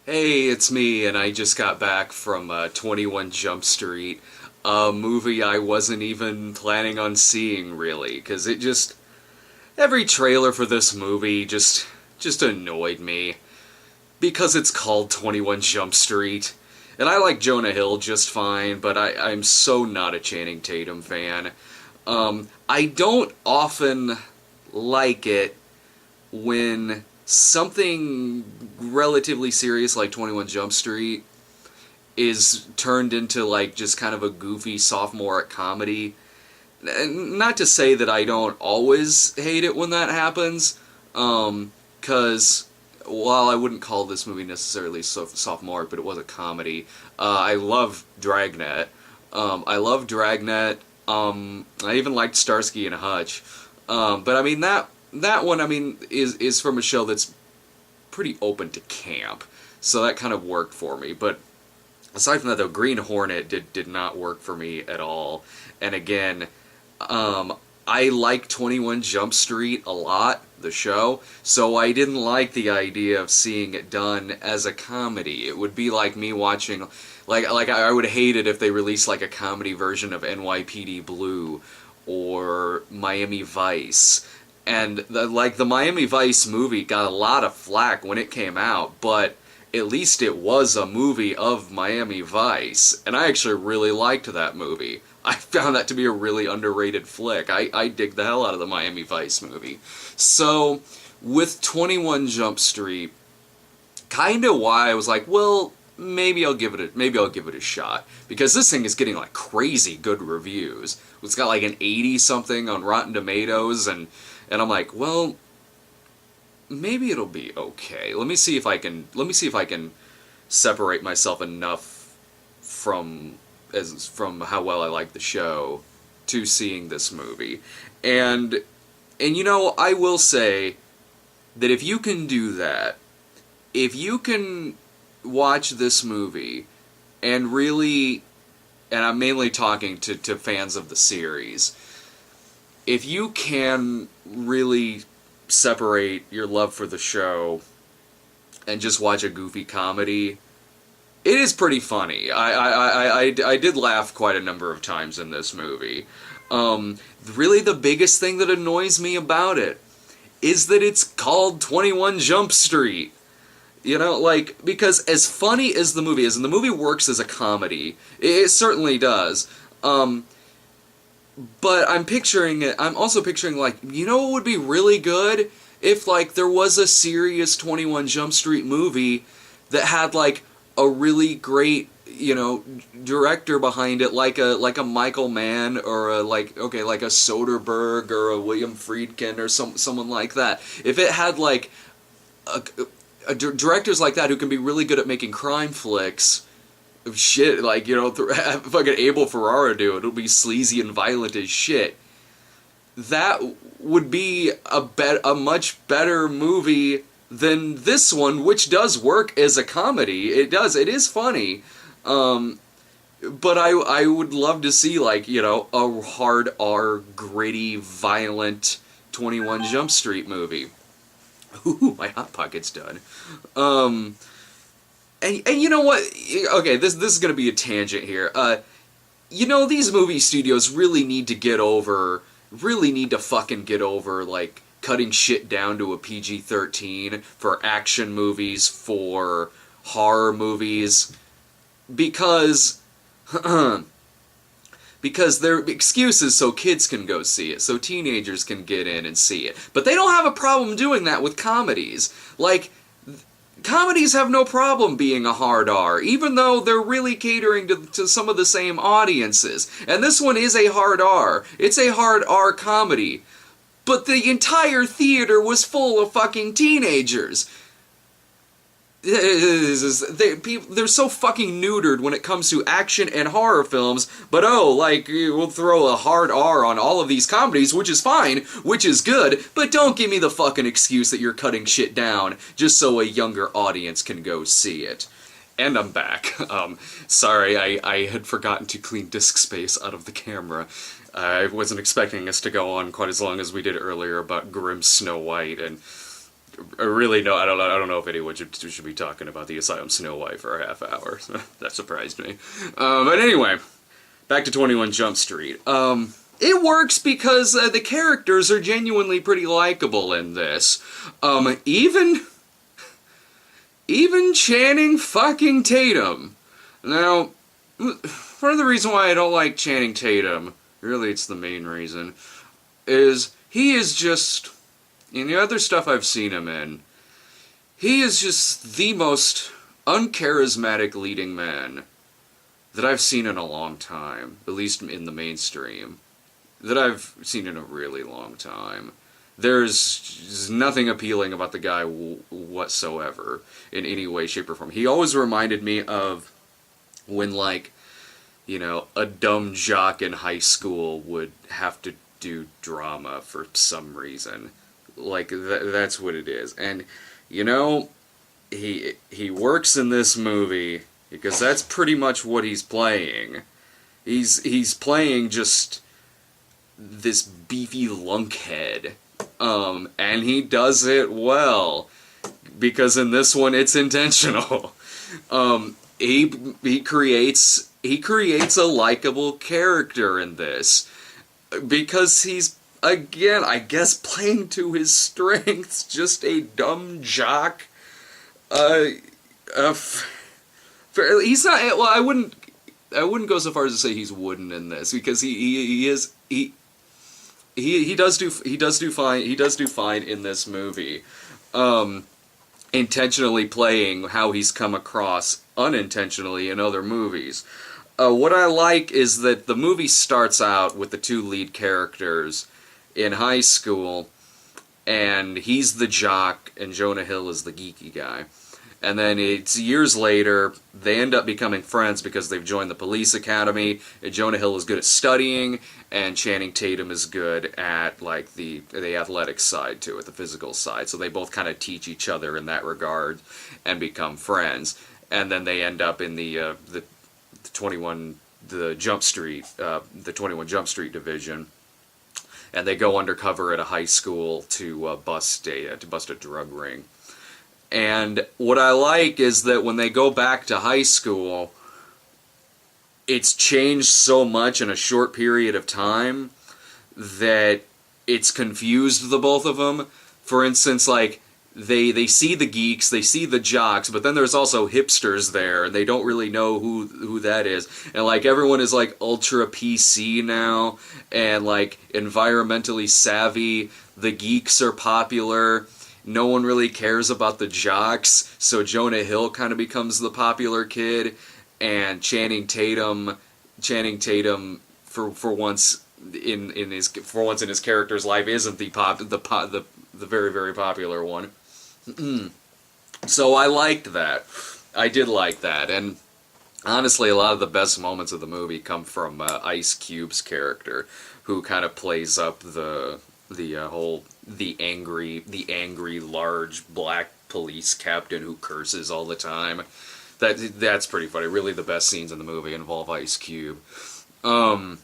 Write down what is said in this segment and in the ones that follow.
Hey, it's me, and I just got back from 21 Jump Street, a movie I wasn't even planning on seeing, really, because every trailer for this movie just annoyed me, because it's called 21 Jump Street, and I like Jonah Hill just fine, but I'm so not a Channing Tatum fan. I don't often like it when something relatively serious like 21 Jump Street is turned into like just kind of a goofy sophomoric comedy. Not to say that I don't always hate it when that happens, because while I wouldn't call this movie necessarily sophomoric, but it was a comedy. I love Dragnet. I love Dragnet. I even liked Starsky and Hutch. But I mean that one, I mean, is from a show that's pretty open to camp, so that kind of worked for me. But aside from that, though, Green Hornet did not work for me at all. And again, I like 21 Jump Street a lot, the show, so I didn't like the idea of seeing it done as a comedy. It would be like me watching, like I would hate it if they released like a comedy version of NYPD Blue or Miami Vice. And the Miami Vice movie got a lot of flack when it came out, but at least it was a movie of Miami Vice, and I actually really liked that movie. I found that to be a really underrated flick. I dig the hell out of the Miami Vice movie. So, with 21 Jump Street, kind of why I was like, well, maybe I'll give it a shot, because this thing is getting like crazy good reviews. It's got like an 80 something on Rotten Tomatoes, and I'm like, well, maybe it'll be okay. Let me see if I can separate myself enough from how well I like the show to seeing this movie. And you know, I will say that if you can do that, if you can watch this movie and really, and I'm mainly talking to fans of the series, if you can really separate your love for the show and just watch a goofy comedy, it is pretty funny. I did laugh quite a number of times in this movie. Really the biggest thing that annoys me about it is that it's called 21 Jump Street. You know, like, because as funny as the movie is, and the movie works as a comedy, it certainly does, but I'm also picturing, like, you know what would be really good? If, like, there was a serious 21 Jump Street movie that had, like, a really great, you know, director behind it, like a Michael Mann, or like a Soderbergh, or a William Friedkin, or someone like that. If it had, like, directors like that who can be really good at making crime flicks, shit, like, you know, fucking Abel Ferrara do it. It'll be sleazy and violent as shit. That would be a much better movie than this one, which does work as a comedy. It does. It is funny. But I would love to see, like, you know, a hard R, gritty, violent 21 Jump Street movie. Ooh, my Hot Pocket's done. And you know what? Okay, this is gonna be a tangent here. You know, these movie studios really need to fucking get over, like, cutting shit down to a PG-13 for action movies, for horror movies, because because their excuse is so kids can go see it, so teenagers can get in and see it. But they don't have a problem doing that with comedies. Like, comedies have no problem being a hard R, even though they're really catering to some of the same audiences. And this one is a hard R. It's a hard R comedy. But the entire theater was full of fucking teenagers. They're so fucking neutered when it comes to action and horror films, but like, we'll throw a hard R on all of these comedies, which is fine, which is good, but don't give me the fucking excuse that you're cutting shit down just so a younger audience can go see it. And I'm back. Sorry, I had forgotten to clean disk space out of the camera. I wasn't expecting us to go on quite as long as we did earlier about grim Snow White, and really, no, I don't know. I don't know if anyone should be talking about the Asylum Snow White for a half hour. That surprised me. But anyway, back to 21 Jump Street. It works because the characters are genuinely pretty likable in this. Even Channing fucking Tatum. Now, part of the reason why I don't like Channing Tatum, really it's the main reason, is he is just, in the other stuff I've seen him in, he is just the most uncharismatic leading man that I've seen in a long time, at least in the mainstream, that I've seen in a really long time. There's nothing appealing about the guy whatsoever, in any way, shape, or form. He always reminded me of when, like, you know, a dumb jock in high school would have to do drama for some reason. Like, that's what it is. And, you know, he works in this movie because that's pretty much what he's playing. He's playing just this beefy lunkhead. And he does it well, because in this one it's intentional. He creates a likable character in this, because he's, again, I guess, playing to his strengths, just a dumb jock. He's not, well, I wouldn't go so far as to say he's wooden in this, because he does do fine in this movie. Intentionally playing how he's come across unintentionally in other movies. What I like is that the movie starts out with the two lead characters in high school, and he's the jock and Jonah Hill is the geeky guy. And then it's years later, they end up becoming friends because they've joined the police academy. And Jonah Hill is good at studying, and Channing Tatum is good at, like, the athletic side to it, the physical side. So they both kind of teach each other in that regard and become friends. And then they end up in the 21 Jump Street division, and they go undercover at a high school to bust a drug ring. And what I like is that when they go back to high school, it's changed so much in a short period of time that it's confused the both of them. For instance, like, they see the geeks, they see the jocks, but then there's also hipsters there, and they don't really know who that is. And, like, everyone is, like, ultra PC now, and, like, environmentally savvy. The geeks are popular. No one really cares about the jocks, so Jonah Hill kind of becomes the popular kid, and Channing Tatum for once in his character's life isn't the very, very popular one. So I liked that. I did like that, and honestly, a lot of the best moments of the movie come from Ice Cube's character, who kind of plays up the angry large black police captain who curses all the time. That's pretty funny. Really, the best scenes in the movie involve Ice Cube. And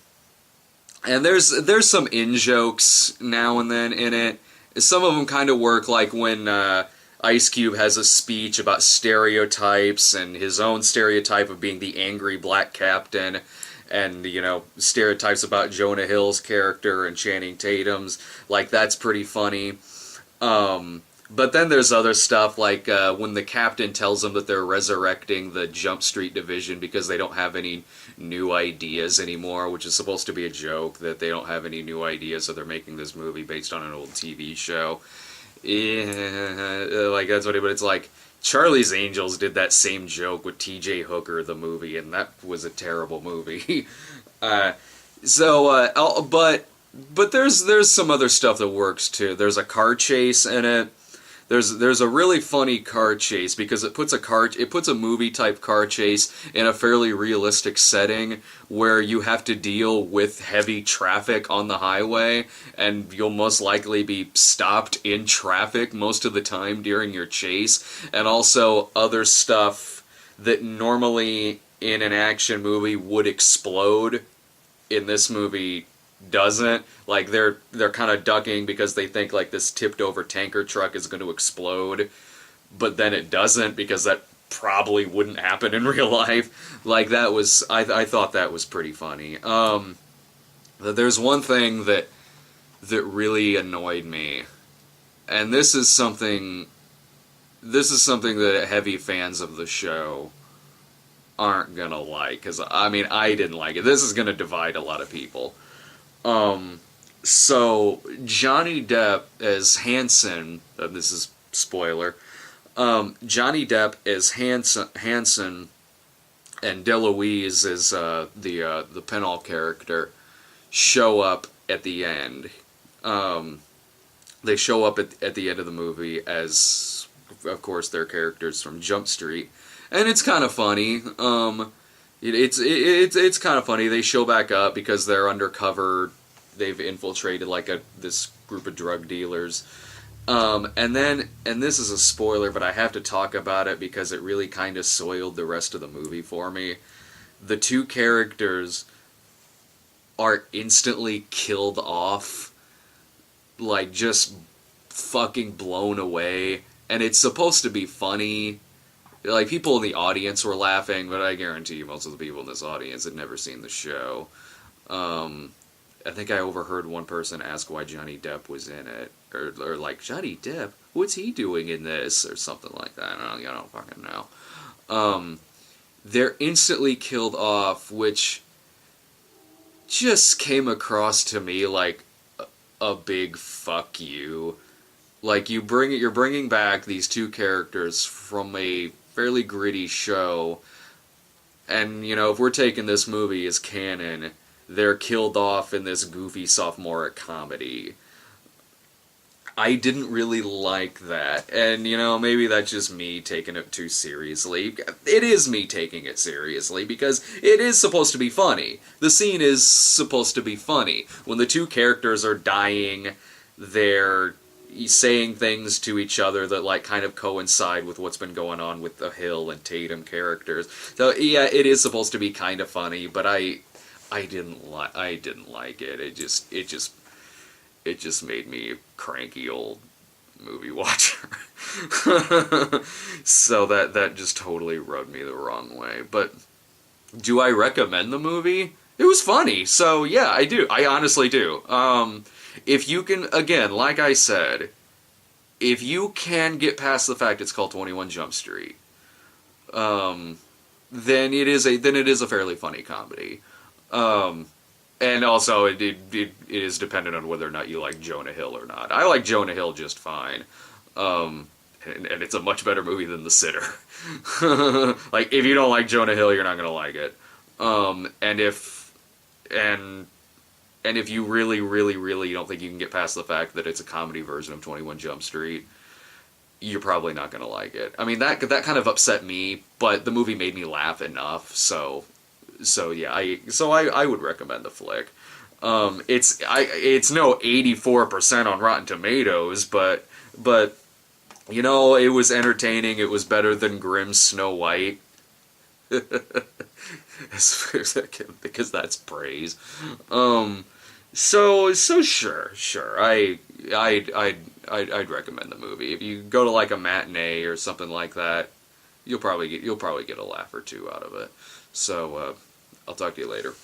there's some in-jokes now and then in it. Some of them kind of work, like when Ice Cube has a speech about stereotypes and his own stereotype of being the angry black captain, and, you know, stereotypes about Jonah Hill's character and Channing Tatum's. Like, that's pretty funny. But then there's other stuff, like when the captain tells them that they're resurrecting the Jump Street division because they don't have any new ideas anymore, which is supposed to be a joke, that they don't have any new ideas, so they're making this movie based on an old TV show. Yeah, like, that's what but it's like, Charlie's Angels did that same joke with T.J. Hooker, the movie, and that was a terrible movie. But there's some other stuff that works too. There's a car chase in it. There's a really funny car chase because it puts a movie type car chase in a fairly realistic setting where you have to deal with heavy traffic on the highway, and you'll most likely be stopped in traffic most of the time during your chase, and also other stuff that normally in an action movie would explode. In this movie, doesn't. Like they're kind of ducking because they think like this tipped over tanker truck is going to explode, but then it doesn't because that probably wouldn't happen in real life. Like that was I thought that was pretty funny. There's one thing that really annoyed me, and this is something that heavy fans of the show aren't gonna like, because I mean I didn't like it. This is gonna divide a lot of people. So Johnny Depp as Hanson, this is spoiler. Johnny Depp as Hanson and DeLuise as the Penall character show up at the end. They show up at the end of the movie as, of course, their characters from Jump Street, and it's kind of funny. It's kind of funny. They show back up because they're undercover. They've infiltrated like this group of drug dealers. And this is a spoiler, but I have to talk about it because it really kind of soiled the rest of the movie for me. The two characters are instantly killed off, like just fucking blown away, and it's supposed to be funny. Like, people in the audience were laughing, but I guarantee you most of the people in this audience had never seen the show. I think I overheard one person ask why Johnny Depp was in it. Or like, Johnny Depp? What's he doing in this? Or something like that. I don't fucking know. They're instantly killed off, which just came across to me like a big fuck you. Like, you're bringing back these two characters from a fairly gritty show, and, you know, if we're taking this movie as canon, they're killed off in this goofy sophomoric comedy. I didn't really like that, and, you know, maybe that's just me taking it too seriously. It is me taking it seriously, because it is supposed to be funny. The scene is supposed to be funny. When the two characters are dying, they're saying things to each other that, like, kind of coincide with what's been going on with the Hill and Tatum characters. So, yeah, it is supposed to be kind of funny, but I didn't like it. It just made me a cranky old movie watcher. So that just totally rubbed me the wrong way. But do I recommend the movie? It was funny, so yeah, I do. I honestly do. If you can, again, like I said, if you can get past the fact it's called 21 Jump Street, then it is a fairly funny comedy. And also, it is dependent on whether or not you like Jonah Hill or not. I like Jonah Hill just fine. And it's a much better movie than The Sitter. Like, if you don't like Jonah Hill, you're not going to like it. And if you really, really, really don't think you can get past the fact that it's a comedy version of 21 Jump Street, you're probably not going to like it. I mean, that kind of upset me, but the movie made me laugh enough, so yeah, I would recommend the flick. It's no 84% on Rotten Tomatoes, but you know, it was entertaining. It was better than Grimm's Snow White. Because that's praise. So sure. I'd recommend the movie. If you go to like a matinee or something like that, you'll probably get a laugh or two out of it. So I'll talk to you later.